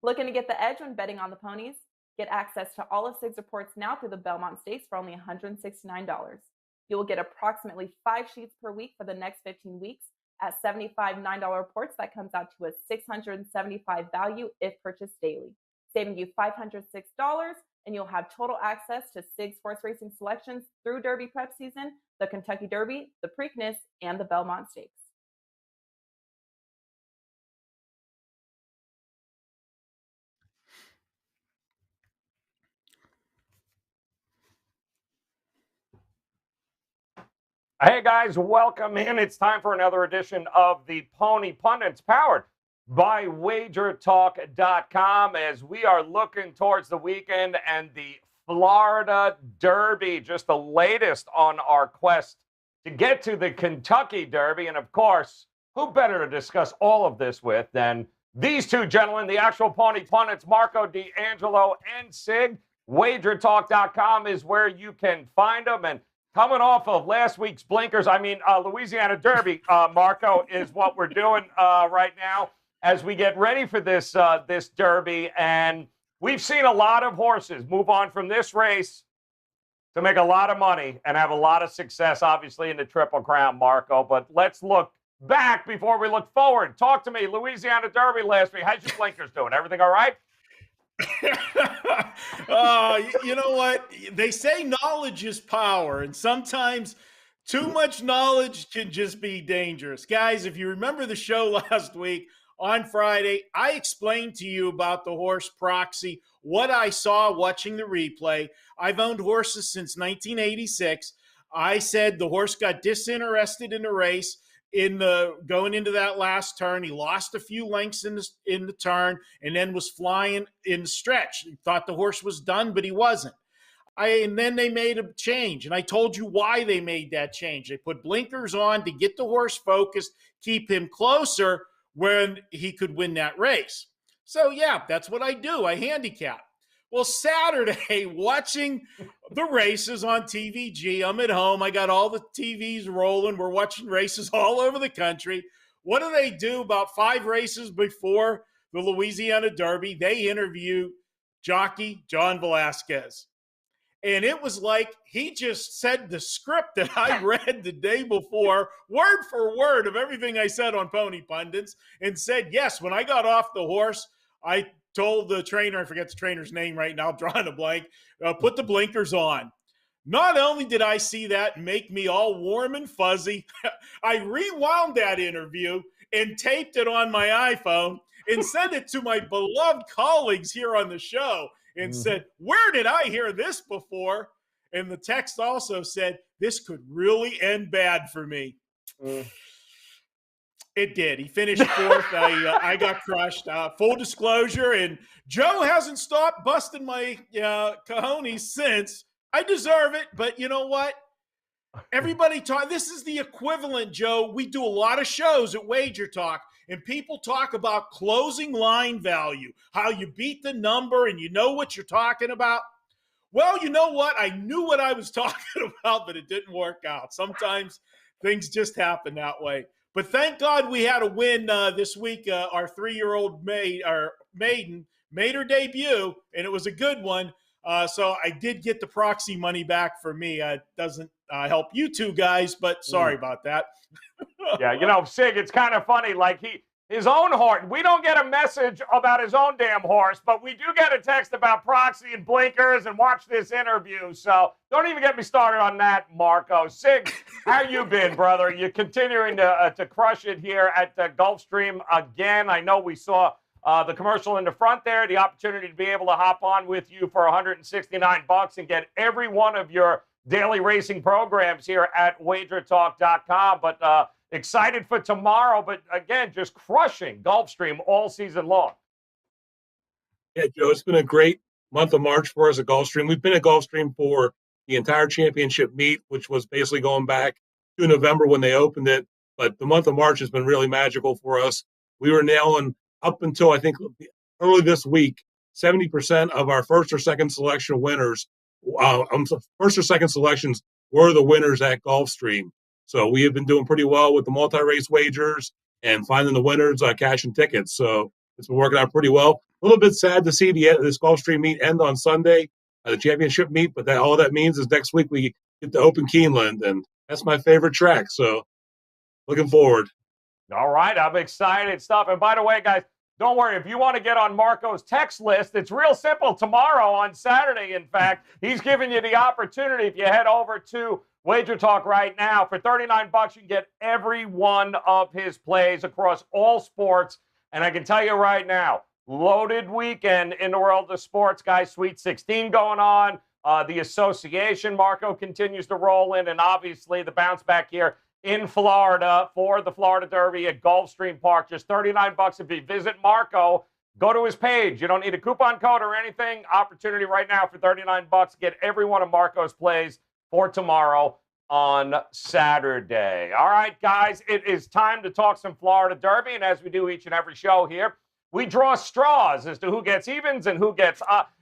Looking to get the edge when betting on the ponies? Get access to all of SIG's reports now through the Belmont Stakes for only $169. You will get approximately 5 sheets per week for the next 15 weeks at $75 $9 reports. That comes out to a $675 value if purchased daily, saving you $506, and you'll have total access to SIG's horse racing selections through Derby prep season, the Kentucky Derby, the Preakness, and the Belmont Stakes. Hey guys, welcome in. It's time for another edition of the Pony Pundits, powered by WagerTalk.com, as we are looking towards the weekend and the Florida Derby, just the latest on our quest to get to the Kentucky Derby. And of course, who better to discuss all of this with than these two gentlemen, the actual Pony Pundits, Marco D'Angelo and Sig. WagerTalk.com is where you can find them. And coming off of last week's blinkers, Louisiana Derby, Marco, is what we're doing right now as we get ready for this Derby. And we've seen a lot of horses move on from this race to make a lot of money and have a lot of success, obviously, in the Triple Crown, Marco. But let's look back before we look forward. Talk to me, Louisiana Derby last week. How's your blinkers doing? Everything all right? You know what? They say knowledge is power, and sometimes too much knowledge can just be dangerous. Guys, if you remember the show last week on Friday, I explained to you about the horse Proxy, what I saw watching the replay. I've owned horses since 1986. I said the horse got disinterested in the race. Going into that last turn, he lost a few lengths in the turn and then was flying in the stretch. He thought the horse was done, but he wasn't. And then they made a change, and I told you why they made that change. They put blinkers on to get the horse focused, keep him closer when he could win that race. So, yeah, that's what I do. I handicap. Well, Saturday, watching the races on TVG, I'm at home. I got all the TVs rolling. We're watching races all over the country. What do? About 5 races before the Louisiana Derby, they interview jockey John Velasquez. And it was like he just said the script that I read the day before, word for word of everything I said on Pony Pundits, and said, yes, when I got off the horse, I told the trainer, I forget the trainer's name right now, drawing a blank, put the blinkers on. Not only did I see that make me all warm and fuzzy, I rewound that interview and taped it on my iPhone and sent it to my beloved colleagues here on the show and said, where did I hear this before? And the text also said, this could really end bad for me. It did. He finished 4th. I got crushed. Full disclosure, and Joe hasn't stopped busting my cojones since. I deserve it, but you know what? Everybody talk. This is the equivalent, Joe. We do a lot of shows at Wager Talk, and people talk about closing line value, how you beat the number and you know what you're talking about. Well, you know what? I knew what I was talking about, but it didn't work out. Sometimes things just happen that way. But thank God we had a win this week. Our 3-year-old maiden made her debut, and it was a good one. So I did get the Proxy money back for me. It doesn't help you two guys, but sorry about that. Yeah, Sig, it's kind of funny. Like his own horse, we don't get a message about his own damn horse, but we do get a text about Proxy and blinkers and watch this interview. So don't even get me started on that, Marco. Sig, how you been, brother? You're continuing to crush it here at Gulfstream again. I know we saw the commercial in the front there, the opportunity to be able to hop on with you for $169 and get every one of your daily racing programs here at WagerTalk.com. But excited for tomorrow, but again, just crushing Gulfstream all season long. Yeah, Joe, it's been a great month of March for us at Gulfstream. We've been at Gulfstream for the entire championship meet, which was basically going back to November when they opened it. But the month of March has been really magical for us. We were nailing up until, I think, early this week, 70% of our first or second selection winners, first or second selections were the winners at Gulfstream. So we have been doing pretty well with the multi-race wagers and finding the winners, cash and tickets. So it's been working out pretty well. A little bit sad to see this Gulfstream meet end on Sunday, the championship meet, but all that means is next week we get to Open Keeneland, and that's my favorite track. So looking forward. All right, I'm excited stuff. And by the way, guys, don't worry. If you want to get on Marco's text list, it's real simple. Tomorrow on Saturday, in fact, he's giving you the opportunity. If you head over to WagerTalk right now, for $39, you can get every one of his plays across all sports. And I can tell you right now, loaded weekend in the world of sports, guys. Sweet 16 going on. The association, Marco continues to roll in, and obviously the bounce back here in Florida for the Florida Derby at Gulfstream Park. Just $39 if you visit Marco. Go to his page. You don't need a coupon code or anything. Opportunity right now for $39. Get every one of Marco's plays for tomorrow on Saturday. All right, guys, it is time to talk some Florida Derby. And as we do each and every show here, we draw straws as to who gets evens and who gets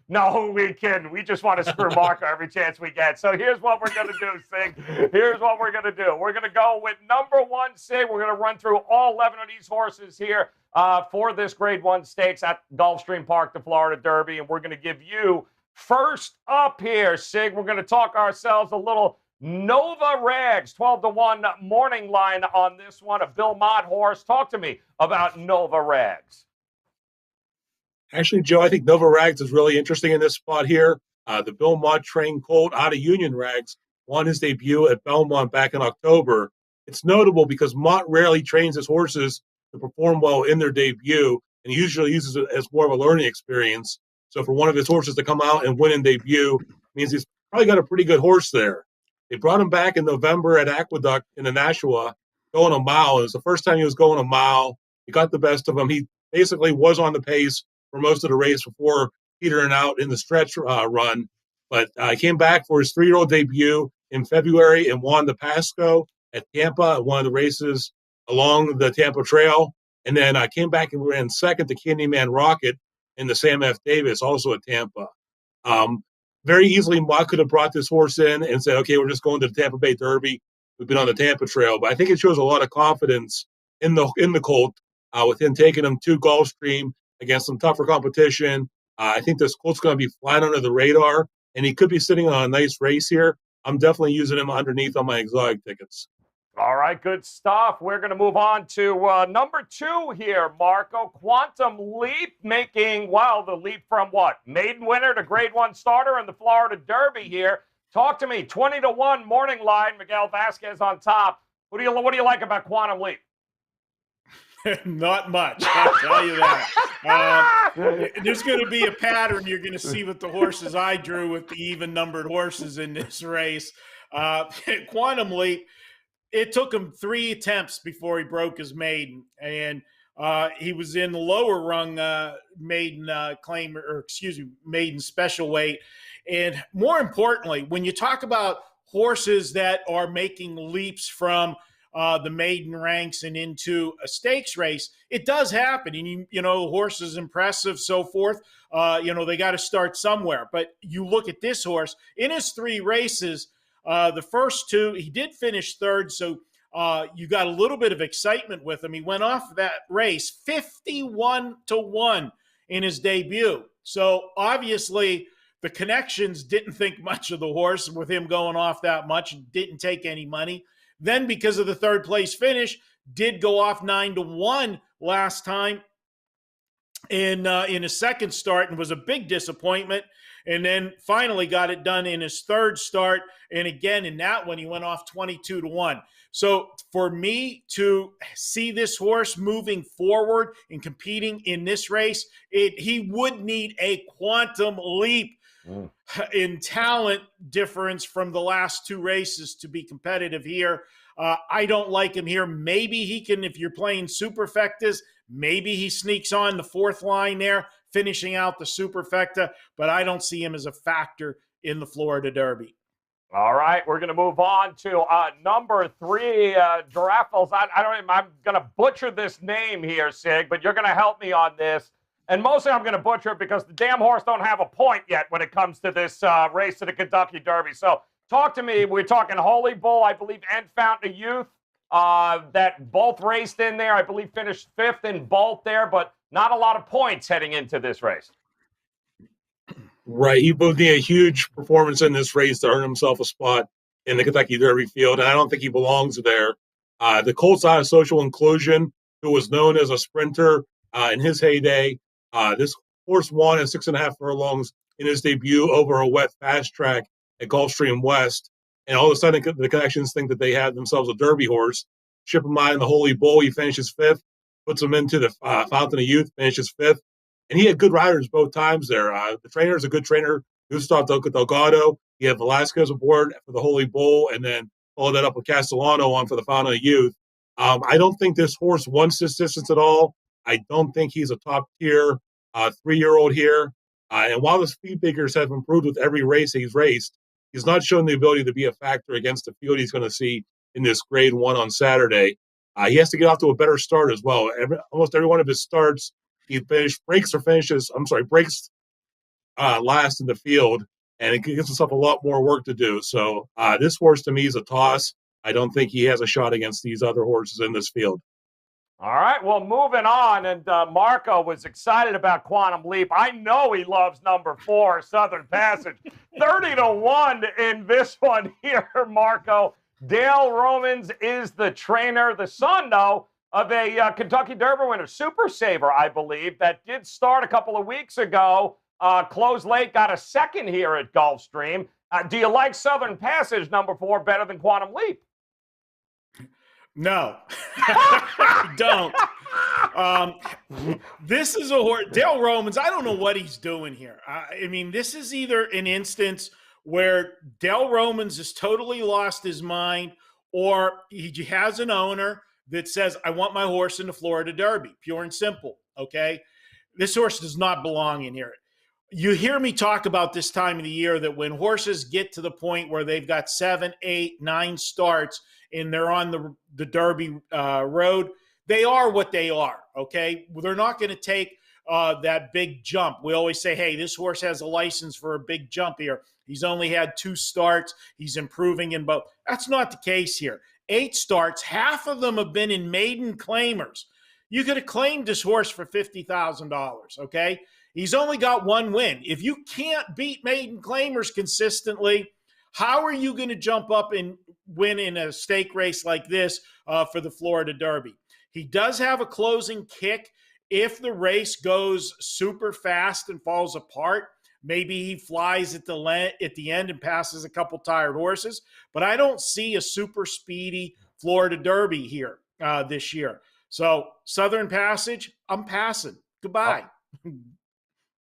No, we kidding. We just want to screw Marco every chance we get. So here's what we're going to do, Sig. Here's what we're going to do. We're going to go with number one, Sig. We're going to run through all 11 of these horses here for this Grade 1 Stakes at Gulfstream Park, the Florida Derby. And we're going to give you first up here, Sig. We're going to talk ourselves a little Nova Rags, 12-1 morning line on this one, a Bill Mott horse. Talk to me about Nova Rags. Actually, Joe, I think Nova Rags is really interesting in this spot here. The Bill Mott trained colt out of Union Rags won his debut at Belmont back in October. It's notable because Mott rarely trains his horses to perform well in their debut, and he usually uses it as more of a learning experience. So for one of his horses to come out and win in debut means he's probably got a pretty good horse there. They brought him back in November at Aqueduct in the Nashua, going a mile. It was the first time he was going a mile. He got the best of him. He basically was on the pace for most of the race before petering out in the stretch run. But he came back for his 3-year-old debut in February and won the Pasco at Tampa at one of the races along the Tampa Trail. And then I came back and ran second to Candyman Rocket in the Sam F. Davis, also at Tampa. Very easily, Mott could have brought this horse in and said, okay, we're just going to the Tampa Bay Derby. We've been on the Tampa Trail. But I think it shows a lot of confidence in the colt with him taking him to Gulfstream against some tougher competition. I think this colt's going to be flying under the radar, and he could be sitting on a nice race here. I'm definitely using him underneath on my exotic tickets. All right, good stuff. We're going to move on to number 2 here, Marco. Quantum Leap making, the leap from what? Maiden winner to Grade 1 starter in the Florida Derby here. Talk to me. 20-1 morning line. Miguel Vasquez on top. What do you like about Quantum Leap? Not much, I'll tell you that. There's going to be a pattern you're going to see with the horses I drew with the even-numbered horses in this race. Quantum Leap, it took him 3 attempts before he broke his maiden, and he was in the lower rung maiden maiden special weight. And more importantly, when you talk about horses that are making leaps from the maiden ranks and into a stakes race, it does happen. And, horse is impressive, so forth. They got to start somewhere. But you look at this horse, in his 3 races, the first 2, he did finish third. So you got a little bit of excitement with him. He went off that race 51-1 in his debut. So obviously the connections didn't think much of the horse with him going off that much, didn't take any money. Then, because of the 3rd place finish, did go off 9-1 last time in his second start and was a big disappointment. And then finally got it done in his 3rd start. And again, in that one, he went off 22-1. So for me to see this horse moving forward and competing in this race, he would need a quantum leap in talent difference from the last 2 races to be competitive here. I don't like him here. Maybe he can, if you're playing superfectas, maybe he sneaks on the 4th line there, finishing out the superfecta, but I don't see him as a factor in the Florida Derby. All right, we're going to move on to number 3, Giraffles. I'm going to butcher this name here, Sig, but you're going to help me on this. And mostly I'm going to butcher it because the damn horse don't have a point yet when it comes to this race to the Kentucky Derby. So talk to me. We're talking Holy Bull, I believe, and Fountain of Youth that both raced in there. I believe finished 5th in both there. But not a lot of points heading into this race. Right. He would need a huge performance in this race to earn himself a spot in the Kentucky Derby field, and I don't think he belongs there. The Colts out of Social Inclusion, who was known as a sprinter in his heyday, this horse won at 6.5 furlongs in his debut over a wet fast track at Gulfstream West. And all of a sudden, the connections think that they have themselves a Derby horse. Ship him out in the Holy Bull. He finishes 5th, puts him into the Fountain of Youth, finishes 5th. And he had good riders both times there. The trainer is a good trainer, Gustav Delgado. He had Velasquez aboard for the Holy Bull, and then followed that up with Castellano on for the Fountain of Youth. I don't think this horse wants this distance at all. I don't think he's a top-tier 3-year-old here. And while the speed figures have improved with every race he's raced, he's not shown the ability to be a factor against the field he's going to see in this Grade 1 on Saturday. He has to get off to a better start as well. Almost every one of his starts, he breaks last in the field, and it gives himself a lot more work to do. So this horse to me is a toss. I don't think he has a shot against these other horses in this field. All right, well, moving on, and Marco was excited about Quantum Leap. I know he loves number 4, Southern Passage. 30-1 in this one here, Marco. Dale Romans is the trainer, the son, though, of a Kentucky Derby winner, Super Saver, I believe, that did start a couple of weeks ago, closed late, got a second here at Gulfstream. Do you like Southern Passage, number 4, better than Quantum Leap? No, I don't. This is a horse. Dale Romans, I don't know what he's doing here. I mean, this is either an instance where Dale Romans has totally lost his mind, or he has an owner that says, I want my horse in the Florida Derby, pure and simple, okay? This horse does not belong in here. You hear me talk about this time of the year that when horses get to the point where they've got 7, 8, 9 starts and they're on the Derby road, they are what they are, okay? They're not going to take that big jump. We always say, hey, this horse has a license for a big jump here. He's only had 2 starts. He's improving in both. That's not the case here. 8 starts, half of them have been in maiden claimers. You could have claimed this horse for $50,000, okay? He's only got 1 win. If you can't beat maiden claimers consistently, how are you going to jump up and win in a stake race like this for the Florida Derby? He does have a closing kick. If the race goes super fast and falls apart, maybe he flies at the end and passes a couple tired horses. But I don't see a super speedy Florida Derby here this year. So Southern Passage, I'm passing. Goodbye. Oh.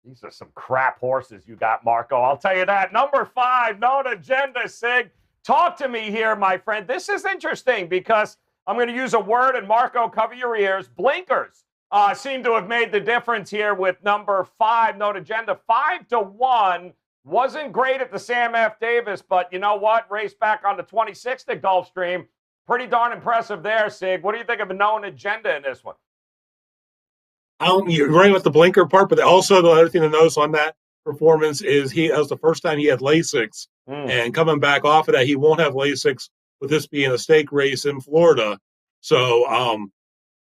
These are some crap horses you got, Marco. I'll tell you that. Number 5, Known Agenda, Sig. Talk to me here, my friend. This is interesting because I'm going to use a word, and Marco, cover your ears. Blinkers seem to have made the difference here with number 5, Known Agenda. 5-1. Wasn't great at the Sam F. Davis, but you know what? Race back on the 26th at Gulfstream. Pretty darn impressive there, Sig. What do you think of a Known Agenda in this one? You're right about the blinker part, but also the other thing to notice on that performance is that was the first time he had Lasix, and coming back off of that, he won't have Lasix with this being a stake race in Florida. So,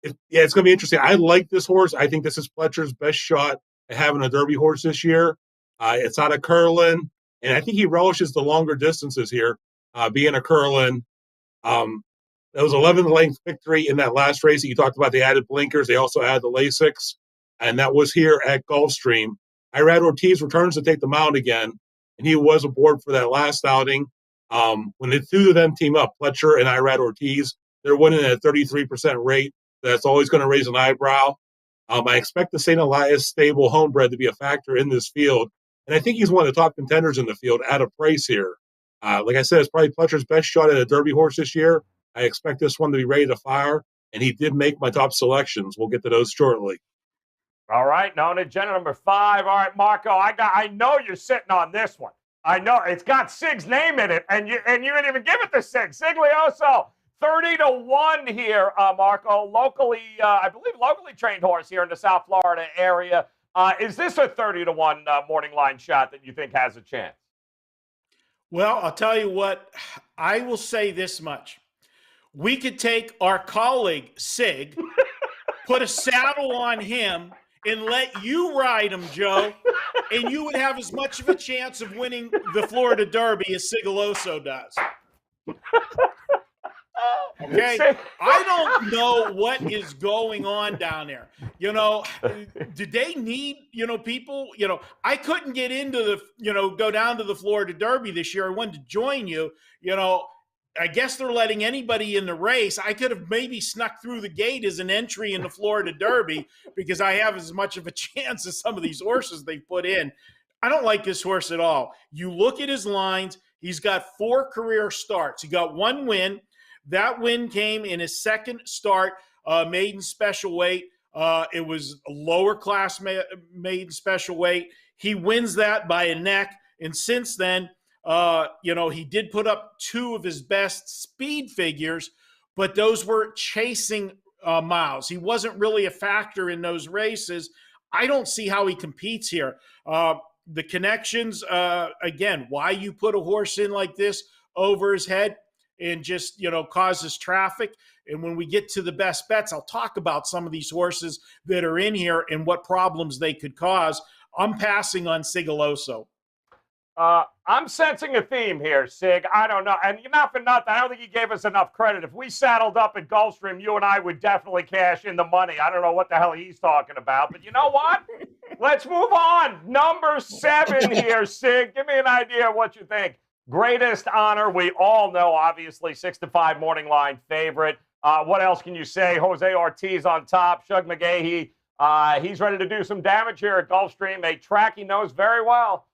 it's going to be interesting. I like this horse. I think this is Pletcher's best shot at having a Derby horse this year. It's out of Curlin, and I think he relishes the longer distances here, being a Curlin. That was 11th length victory in that last race that you talked about. They added blinkers. They also added the Lasix, and that was here at Gulfstream. Irad Ortiz returns to take the mount again, and he was aboard for that last outing. When the two of them team up, Pletcher and Irad Ortiz, they're winning at a 33% rate. That's always going to raise an eyebrow. I expect the St. Elias stable homebred to be a factor in this field, and I think he's one of the top contenders in the field at a price here. Like I said, it's probably Pletcher's best shot at a Derby horse this year. I expect this one to be ready to fire, and he did make my top selections. We'll get to those shortly. All right, Known Agenda number 5. All right, Marco, I know you're sitting on this one. I know it's got Sig's name in it, and you didn't even give it to Sig. Siglioso, 30-1 here, Marco. I believe locally trained horse here in the South Florida area. Is this a 30-1 morning line shot that you think has a chance? Well, I'll tell you what. I will say this much. We could take our colleague, Sig, put a saddle on him, and let you ride him, Joe, and you would have as much of a chance of winning the Florida Derby as Sigaloso does. Okay, I don't know what is going on down there. Did they need, people? I couldn't get into the, go down to the Florida Derby this year. I wanted to join you. I guess they're letting anybody in the race. I could have maybe snuck through the gate as an entry in the Florida Derby because I have as much of a chance as some of these horses they put in. I don't like this horse at all. You look at his lines. He's got 4 career starts. He got 1 win. That win came in his second start, maiden special weight. It was a lower class maiden special weight. He wins that by a neck. And since then, he did put up 2 of his best speed figures, but those were chasing miles. He wasn't really a factor in those races. I don't see how he competes here. The connections, again, why you put a horse in like this over his head and just, causes traffic. And when we get to the best bets, I'll talk about some of these horses that are in here and what problems they could cause. I'm passing on Sigaloso. I'm sensing a theme here, Sig. I don't know. And not for nothing, I don't think you gave us enough credit. If we saddled up at Gulfstream, you and I would definitely cash in the money. I don't know what the hell he's talking about. But you know what? Let's move on. Number 7 here, Sig. Give me an idea of what you think. Greatest Honor. We all know, obviously, 6-5 morning line favorite. What else can you say? Jose Ortiz on top. Shug McGahee. He's ready to do some damage here at Gulfstream, a track he knows very well.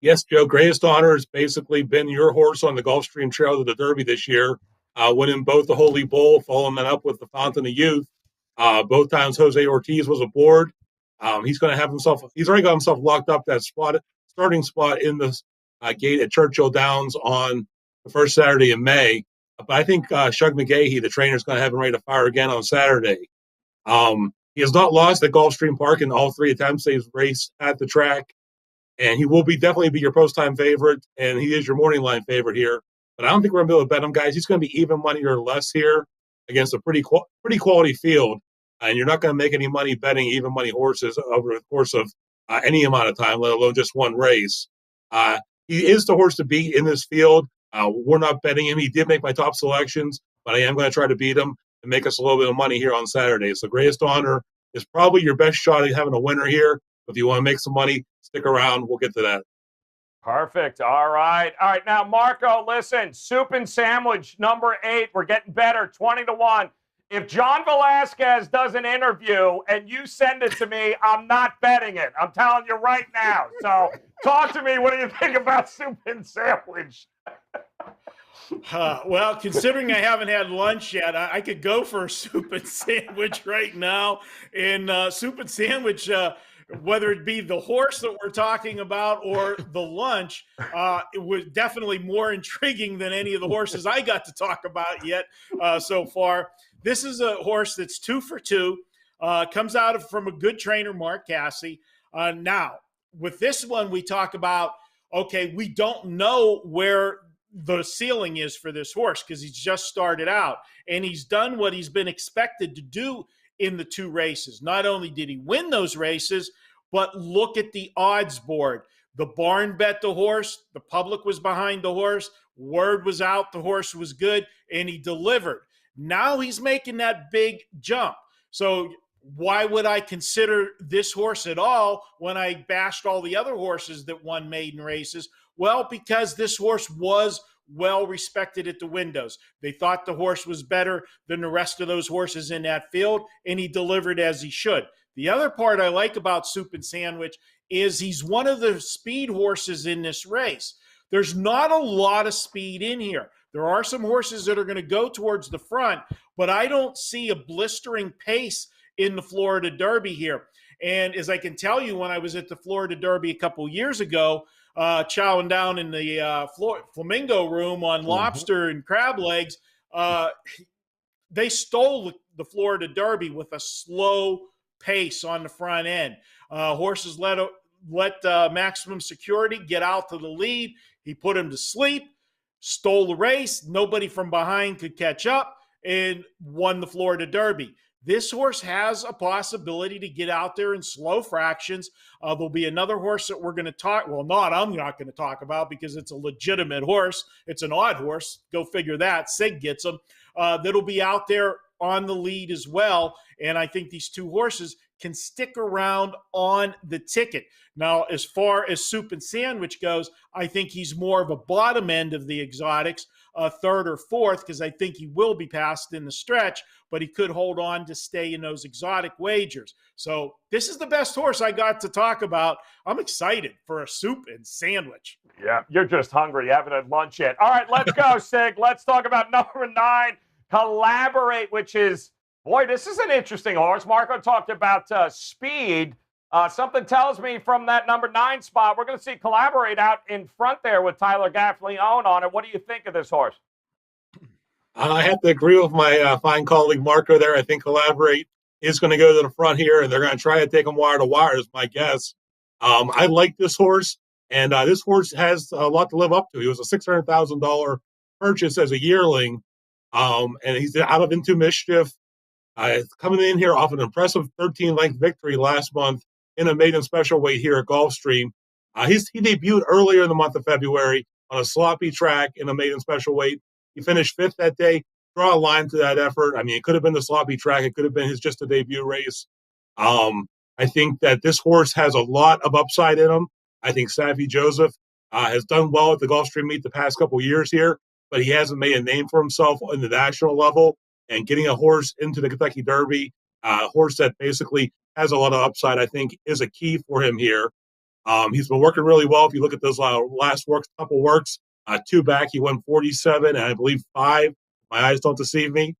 Yes, Joe, Greatest Honor has basically been your horse on the Gulfstream Trail to the Derby this year, winning both the Holy Bull, following that up with the Fountain of Youth. Both times Jose Ortiz was aboard. He's already got himself locked up that starting spot in the gate at Churchill Downs on the first Saturday in May. But I think Shug McGahee, the trainer, is going to have him ready to fire again on Saturday. He has not lost at Gulfstream Park in all 3 attempts he's raced at the track. And he will definitely be your post-time favorite, and he is your morning line favorite here. But I don't think we're going to be able to bet him, guys. He's going to be even money or less here against a pretty quality field. And you're not going to make any money betting even money horses over the course of any amount of time, let alone just one race. He is the horse to beat in this field. We're not betting him. He did make my top selections, but I am going to try to beat him and make us a little bit of money here on Saturday. So Greatest Honor is probably your best shot at having a winner here. If you want to make some money, stick around. We'll get to that. Perfect. All right. Now, Marco, listen, Soup and Sandwich, number 8. We're getting better, 20-1. If John Velasquez does an interview and you send it to me, I'm not betting it. I'm telling you right now. So talk to me. What do you think about Soup and Sandwich? Well, considering I haven't had lunch yet, I could go for a Soup and Sandwich right now. And Soup and Sandwich, whether it be the horse that we're talking about or the lunch, it was definitely more intriguing than any of the horses I got to talk about yet so far. This is a horse that's 2 for 2, comes out from a good trainer, Mark Casse. Now, with this one, we talk about, okay, we don't know where the ceiling is for this horse because he's just started out, and he's done what he's been expected to do in the 2 races. Not only did he win those races, but look at the odds board. The barn bet the horse. The public was behind the horse. Word was out. The horse was good, and he delivered. Now he's making that big jump. So why would I consider this horse at all when I bashed all the other horses that won maiden races? Well, because this horse was well respected at the windows. They thought the horse was better than the rest of those horses in that field, and he delivered as he should. The other part I like about Soup and Sandwich is he's one of the speed horses in this race. There's not a lot of speed in here. There are some horses that are going to go towards the front, but I don't see a blistering pace in the Florida Derby here. And as I can tell you, when I was at the Florida Derby a couple years ago, chowing down in the Flamingo room on lobster and crab legs, they stole the Florida Derby with a slow pace on the front end. Horses let Maximum Security get out to the lead. He put him to sleep, stole the race. Nobody from behind could catch up, and won the Florida Derby. this horse has a possibility to get out there in slow fractions. There'll be another horse that we're going to talk. Well, I'm not going to talk about because it's a legitimate horse. It's an odd horse. Go figure that. Sig gets him. That'll be out there on the lead as well. And I think these two horses can stick around on the ticket. Now, as far as Soup and Sandwich goes, I think he's more of a bottom end of the exotics, third or fourth, because I think he will be passed in the stretch, but he could hold on to stay in those exotic wagers. So this is the best horse I got to talk about. I'm excited for a Soup and Sandwich. Yeah, you're just hungry. You haven't had lunch yet. All right, let's go, Sig. Let's talk about number 9, Collaborate, which is, boy, this is an interesting horse. Marco talked about speed. Something tells me from that number 9 spot, we're going to see Collaborate out in front there with Tyler Gaffleone on it. What do you think of this horse? I have to agree with my fine colleague Marco there. I think Collaborate is going to go to the front here, and they're going to try to take him wire to wire, is my guess. I like this horse, and this horse has a lot to live up to. He was a $600,000 purchase as a yearling, and he's out of Into Mischief. Coming in here off an impressive 13-length victory last month in a maiden special weight here at Gulfstream. He debuted earlier in the month of February on a sloppy track in a maiden special weight. He finished 5th that day. Draw a line to that effort. I mean, it could have been the sloppy track. It could have been just a debut race. I think that this horse has a lot of upside in him. I think Savvy Joseph has done well at the Gulfstream meet the past couple years here, but he hasn't made a name for himself on the national level. And getting a horse into the Kentucky Derby, a horse that basically has a lot of upside, I think, is a key for him here. He's been working really well. If you look at those last couple works, 2 back, he won 47 and I believe 5. My eyes don't deceive me.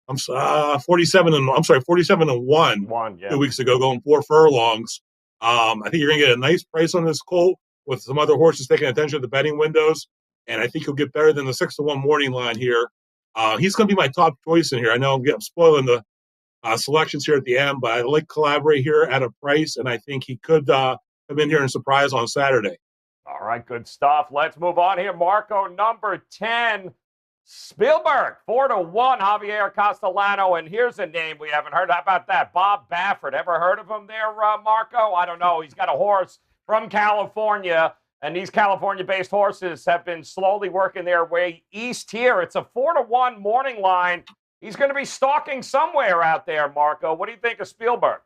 47 and 1 yeah. 2 weeks ago, going 4 furlongs. I think you're going to get a nice price on this colt with some other horses taking attention to the betting windows, and I think he'll get better than the 6-1 morning line here. He's going to be my top choice in here. I know I'm spoiling the selections here at the end, but I like Collaborate here at a price, and I think he could come in here and surprise on Saturday. All right, good stuff. Let's move on here. Marco, number 10, Spielberg, 4-1, Javier Castellano. And here's a name we haven't heard. How about that? Bob Baffert. Ever heard of him there, Marco? I don't know. He's got a horse from California, and these California-based horses have been slowly working their way east here. It's a 4-1 morning line. He's going to be stalking somewhere out there, Marco. What do you think of Spielberg?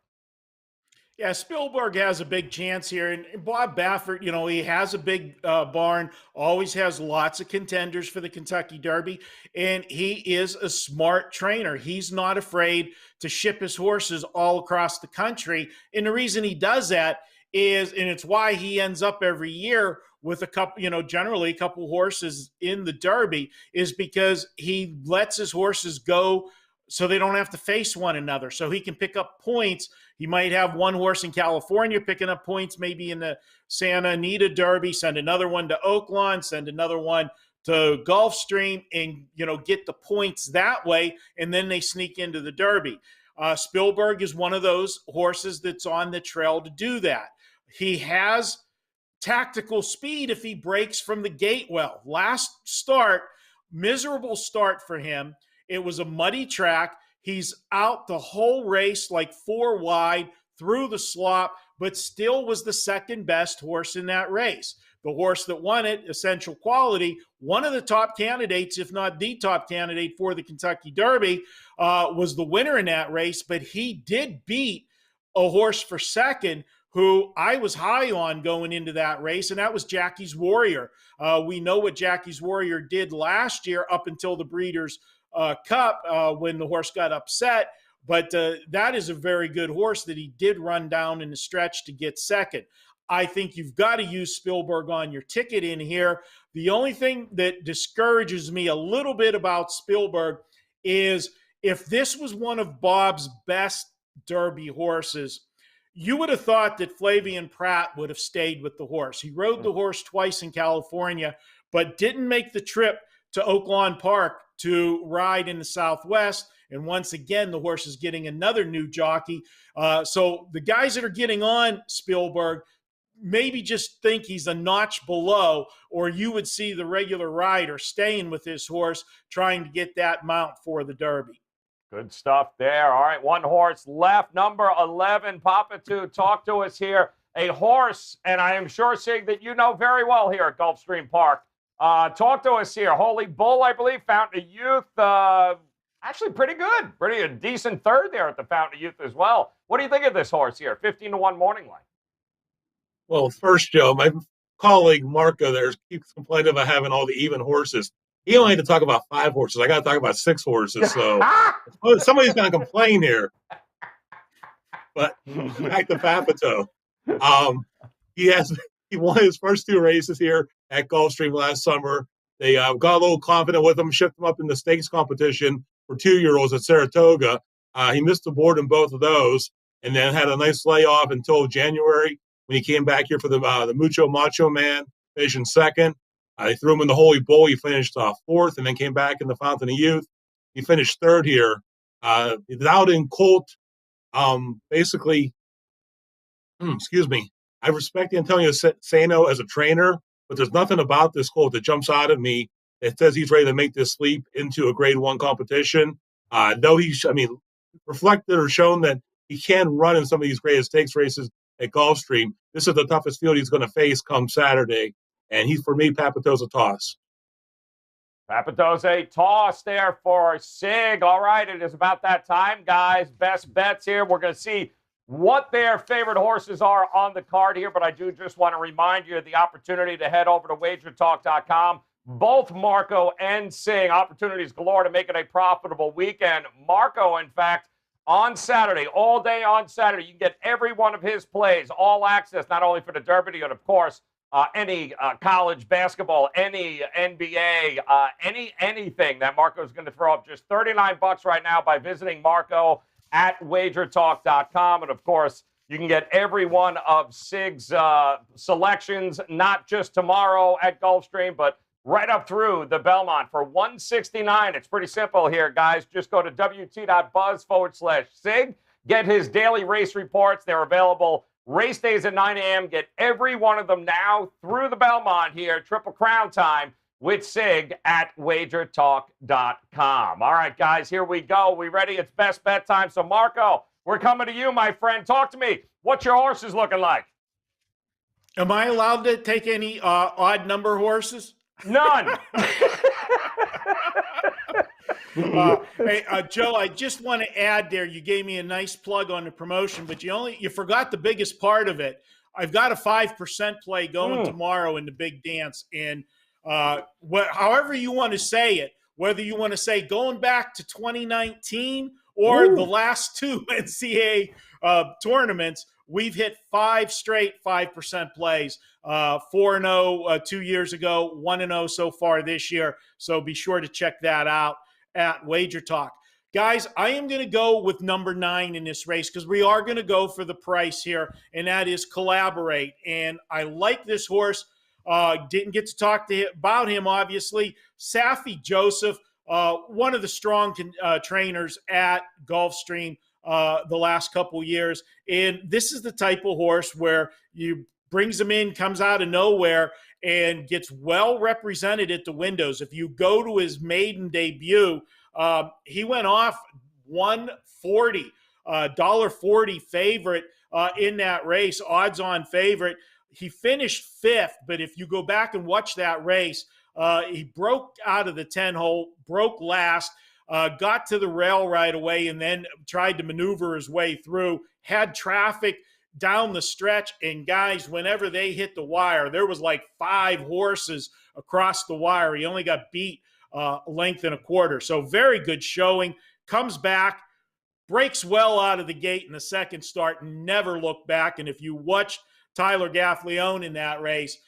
Yeah, Spielberg has a big chance here. And Bob Baffert, he has a big barn, always has lots of contenders for the Kentucky Derby, and he is a smart trainer. He's not afraid to ship his horses all across the country. And the reason he does that is, and it's why he ends up every year with a couple, generally a couple horses in the Derby, is because he lets his horses go so they don't have to face one another. So he can pick up points. He might have one horse in California picking up points, maybe in the Santa Anita Derby, send another one to Oaklawn, send another one to Gulfstream, and get the points that way, and then they sneak into the Derby. Spielberg is one of those horses that's on the trail to do that. He has tactical speed if he breaks from the gate well. Last start, miserable start for him. It was a muddy track. He's out the whole race like 4 wide through the slop, but still was the second best horse in that race. The horse that won it, Essential Quality, one of the top candidates, if not the top candidate for the Kentucky Derby, was the winner in that race, but he did beat a horse for second who I was high on going into that race, and that was Jackie's Warrior. We know what Jackie's Warrior did last year up until the Breeders' Cup when the horse got upset, but that is a very good horse that he did run down in the stretch to get second. I think you've got to use Spielberg on your ticket in here. The only thing that discourages me a little bit about Spielberg is if this was one of Bob's best Derby horses, you would have thought that Flavian Pratt would have stayed with the horse. He rode the horse twice in California, but didn't make the trip to Oaklawn Park to ride in the Southwest. And once again, the horse is getting another new jockey. So the guys that are getting on Spielberg maybe just think he's a notch below, or you would see the regular rider staying with his horse trying to get that mount for the Derby. Good stuff there. All right, one horse left. Number 11, Papa Two, talk to us here. A horse, and I am sure, Sig, that you know very well here at Gulfstream Park. Talk to us here. Holy Bull, I believe, Fountain of Youth. Actually pretty good. Pretty a decent third there at the Fountain of Youth as well. What do you think of this horse here? 15-1 morning line. Well, first, Joe, my colleague Marco there keeps complaining about having all the even horses. He only had to talk about 5 horses. I got to talk about 6 horses. So somebody's going to complain here. But back to Papito. He won his first 2 races here at Gulfstream last summer. They got a little confident with him, shipped him up in the stakes competition for 2-year-olds at Saratoga. He missed the board in both of those, and then had a nice layoff until January when he came back here for the Mucho Macho Man, finishing second. They threw him in the Holy Bull. He finished 4th, and then came back in the Fountain of Youth. He finished 3rd here. He's out in Colt. Basically, excuse me. I respect Antonio Sano as a trainer, but there's nothing about this colt that jumps out at me that says he's ready to make this leap into a Grade 1 competition. Though reflected or shown that he can run in some of these greatest stakes races at Gulfstream. This is the toughest field he's going to face come Saturday. And for me, Papito's a toss. Papito's a toss there for Sig. All right, it is about that time, guys. Best bets here. We're going to see what their favorite horses are on the card here, but I do just want to remind you of the opportunity to head over to WagerTalk.com. Both Marco and Sig, opportunities galore to make it a profitable weekend. Marco, in fact, on Saturday, all day on Saturday, you can get every one of his plays, all access, not only for the Derby, but of course, any college basketball, any NBA, anything that Marco's going to throw up. Just $39 right now by visiting Marco at WagerTalk.com. And, of course, you can get every one of Sig's selections, not just tomorrow at Gulfstream, but right up through the Belmont for $169. It's pretty simple here, guys. Just go to wt.buzz/Sig. Get his daily race reports. They're available race days at 9 a.m. Get every one of them now through the Belmont here. Triple Crown time with Sig at WagerTalk.com. All right, guys, here we go. We ready? It's best bet time. So, Marco, we're coming to you, my friend. Talk to me. What's your horses looking like? Am I allowed to take any odd number horses? None. Hey, Joe, I just want to add there, you gave me a nice plug on the promotion, but you forgot the biggest part of it. I've got a 5% play going tomorrow in the big dance. And however you want to say it, whether you want to say going back to 2019 or the last 2 NCAA tournaments, we've hit 5 straight 5% plays, 4-0 2 years ago, 1-0 so far this year. So be sure to check that out at Wager Talk. Guys, I am going to go with number 9 in this race because we are going to go for the price here, and that is Collaborate. And I like this horse. Didn't get to talk about him, obviously. Safi Joseph, one of the strong trainers at Gulfstream the last couple years. And this is the type of horse where you brings him in, comes out of nowhere, and gets well represented at the windows. If you go to his maiden debut, he went off 140, $1.40 favorite in that race, odds-on favorite. He finished 5th, but if you go back and watch that race, he broke out of the 10-hole, broke last, got to the rail right away, and then tried to maneuver his way through, had traffic down the stretch, and guys, whenever they hit the wire, there was like 5 horses across the wire. He only got beat a length and a quarter. So very good showing. Comes back, breaks well out of the gate in the second start, never looked back. And if you watched Tyler Gaffleone in that race,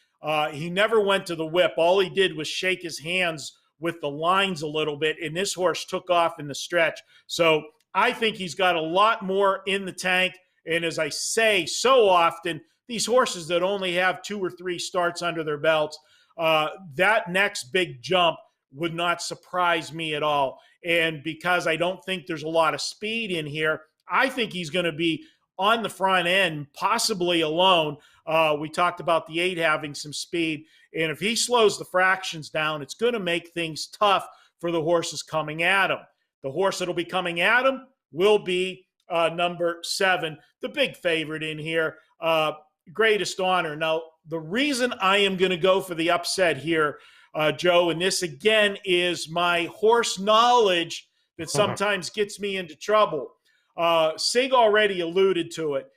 he never went to the whip. All he did was shake his hands with the lines a little bit, and this horse took off in the stretch. So I think he's got a lot more in the tank. And as I say so often, these horses that only have 2 or 3 starts under their belts, that next big jump would not surprise me at all. And because I don't think there's a lot of speed in here, I think he's going to be on the front end, possibly alone. We talked about the 8 having some speed. And if he slows the fractions down, it's going to make things tough for the horses coming at him. The horse that'll be coming at him will be number 7, the big favorite in here, Greatest Honor. Now, the reason I am going to go for the upset here, Joe, and this again is my horse knowledge that sometimes gets me into trouble. Sig already alluded to it.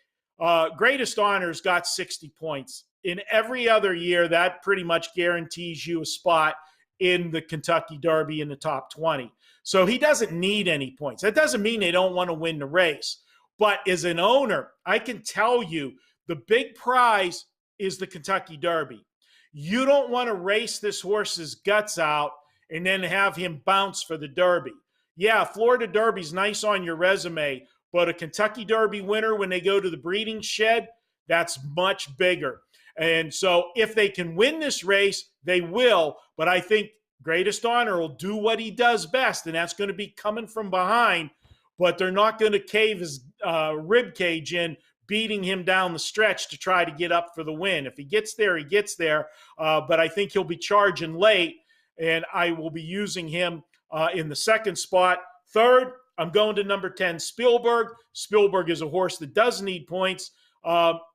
Greatest Honor's got 60 points. In every other year, that pretty much guarantees you a spot in the Kentucky Derby in the top 20. So he doesn't need any points. That doesn't mean they don't want to win the race. But as an owner, I can tell you the big prize is the Kentucky Derby. You don't want to race this horse's guts out and then have him bounce for the Derby. Yeah, Florida Derby's nice on your resume, but a Kentucky Derby winner when they go to the breeding shed, that's much bigger. And so if they can win this race, they will. But I think Greatest Honor will do what he does best, and that's going to be coming from behind. But they're not going to cave his rib cage in, beating him down the stretch to try to get up for the win. If he gets there, he gets there. But I think he'll be charging late, and I will be using him in the second spot. Third, I'm going to number 10, Spielberg. Spielberg is a horse that does need points,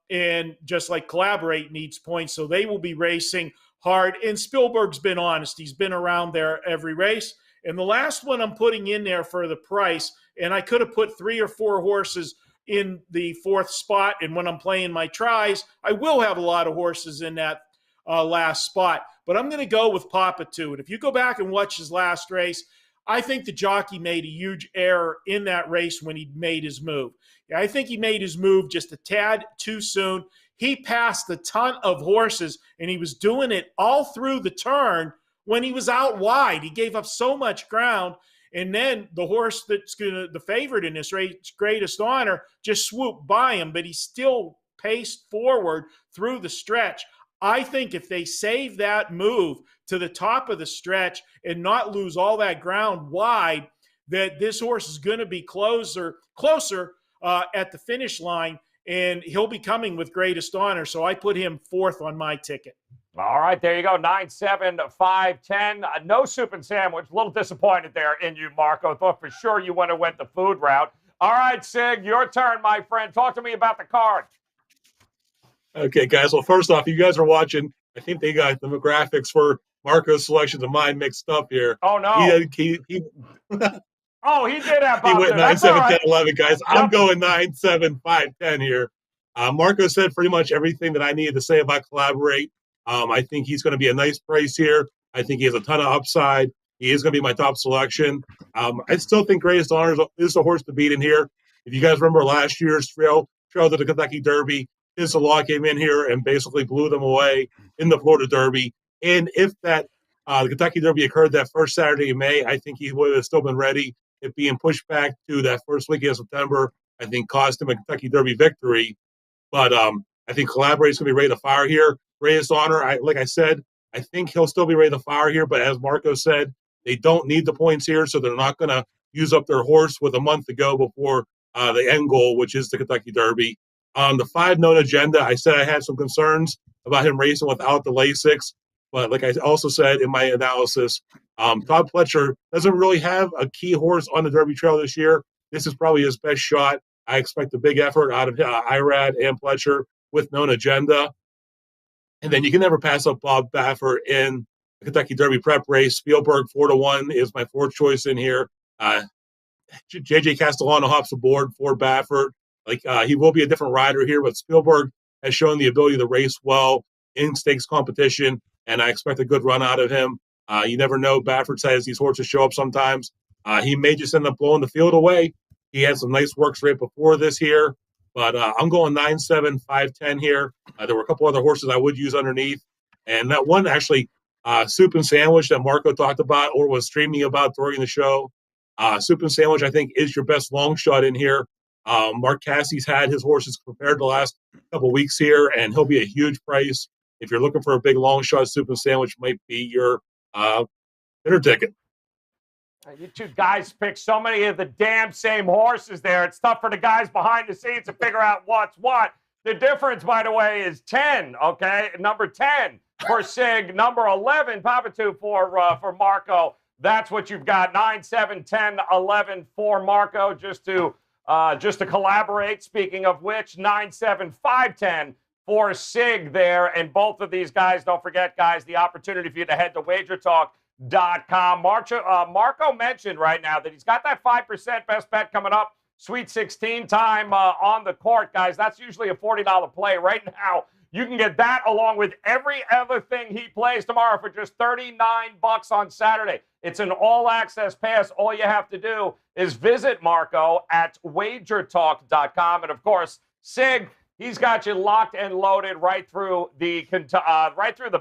and just like Collaborate needs points, so they will be racing hard. And Spielberg's been honest. He's been around there every race. And the last one I'm putting in there for the price, and I could have put 3 or 4 horses in the 4th spot, and when I'm playing my tries, I will have a lot of horses in that last spot. But I'm going to go with Papa 2. And if you go back and watch his last race, I think the jockey made a huge error in that race when he made his move. I think he made his move just a tad too soon. He passed a ton of horses, and he was doing it all through the turn when he was out wide. He gave up so much ground, and then the horse that's the favorite in this race, Greatest Honor, just swooped by him, but he still paced forward through the stretch. I think if they save that move to the top of the stretch and not lose all that ground wide, that this horse is going to be closer at the finish line, and he'll be coming with Greatest Honor. So I put him 4th on my ticket. All right, there you go. 9, 7, 5, 10. No soup and sandwich. A little disappointed there in you, Marco. Thought for sure you would have went the food route. All right, Sig, your turn, my friend. Talk to me about the card. Okay, guys. Well, first off, you guys are watching. I think they got the graphics for Marco's selections and mine mixed up here. Oh, no. He Oh, he did have He went 9, 7, 10, 11, guys. Yep. I'm going 9, 7, 5, 10 here. Marco said pretty much everything that I needed to say about Collaborate. I think he's going to be a nice price here. I think he has a ton of upside. He is going to be my top selection. I still think Greatest Honor is a horse to beat in here. If you guys remember last year's trail to the Kentucky Derby, his law came in here and basically blew them away in the Florida Derby. And if that the Kentucky Derby occurred that first Saturday in May, I think he would have still been ready. It being pushed back to that first weekend of September, I think cost him a Kentucky Derby victory. But I think Collaborate's going to be ready to fire here. Greatest Honor, like I said, I think he'll still be ready to fire here. But as Marco said, they don't need the points here, so they're not going to use up their horse with a month to go before the end goal, which is the Kentucky Derby. The 5 known agenda, I said I had some concerns about him racing without the Lasix. But like I also said in my analysis, Todd Pletcher doesn't really have a key horse on the Derby Trail this year. This is probably his best shot. I expect a big effort out of Irad and Pletcher with known agenda. And then you can never pass up Bob Baffert in the Kentucky Derby prep race. Spielberg 4-1 is my 4th choice in here. JJ Castellano hops aboard for Baffert. He will be a different rider here, but Spielberg has shown the ability to race well in stakes competition, and I expect a good run out of him. You never know. Baffert says these horses show up sometimes. He may just end up blowing the field away. He had some nice works right before this here, but I'm going 9, 7, 5, 10 here. There were a couple other horses I would use underneath, and that one actually, Soup and Sandwich that Marco talked about or was streaming about during the show. Soup and Sandwich, I think, is your best long shot in here. Mark Cassie's had his horses prepared the last couple weeks here, and he'll be a huge price. If you're looking for a big long shot, Soup and Sandwich might be your dinner ticket. You two guys pick so many of the damn same horses there. It's tough for the guys behind the scenes to figure out what's what. The difference, by the way, is 10, okay? Number 10 for Sig, number 11, Papatu for Marco. That's what you've got. 9, 7, 10, 11 for Marco, just to collaborate. Speaking of which, 9, 7, 5, 10 for Sig there. And both of these guys, don't forget, guys, the opportunity for you to head to WagerTalk.com. Marco mentioned right now that he's got that 5% best bet coming up. Sweet 16 time on the court, guys. That's usually a $40 play. Right now, you can get that along with every other thing he plays tomorrow for just $39 on Saturday. It's an all-access pass. All you have to do is visit Marco at WagerTalk.com. And, of course, Sig, he's got you locked and loaded right through the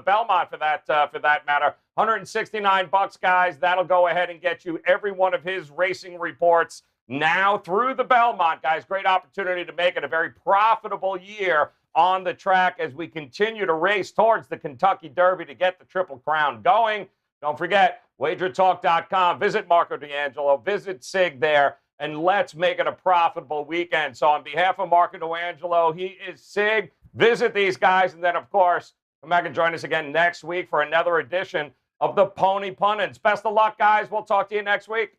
Belmont for that matter. $169, guys. That'll go ahead and get you every one of his racing reports now through the Belmont, guys. Great opportunity to make it a very profitable year on the track as we continue to race towards the Kentucky Derby to get the Triple Crown going. Don't forget, WagerTalk.com. Visit Marco D'Angelo. Visit Sig there, and let's make it a profitable weekend. So on behalf of Marco D'Angelo, he is Sig. Visit these guys, and then, of course, come back and join us again next week for another edition of the Pony Pundits. Best of luck, guys. We'll talk to you next week.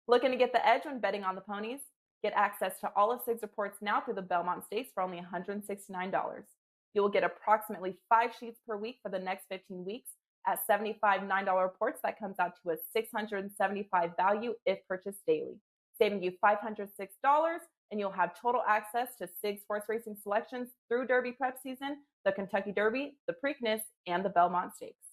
Looking to get the edge when betting on the ponies? Get access to all of Sig's reports now through the Belmont Stakes for only $169. You will get approximately 5 sheets per week for the next 15 weeks at $75 $9 reports. That comes out to a $675 value if purchased daily, saving you $506, and you'll have total access to Sig's horse racing selections through Derby prep season, the Kentucky Derby, the Preakness, and the Belmont Stakes.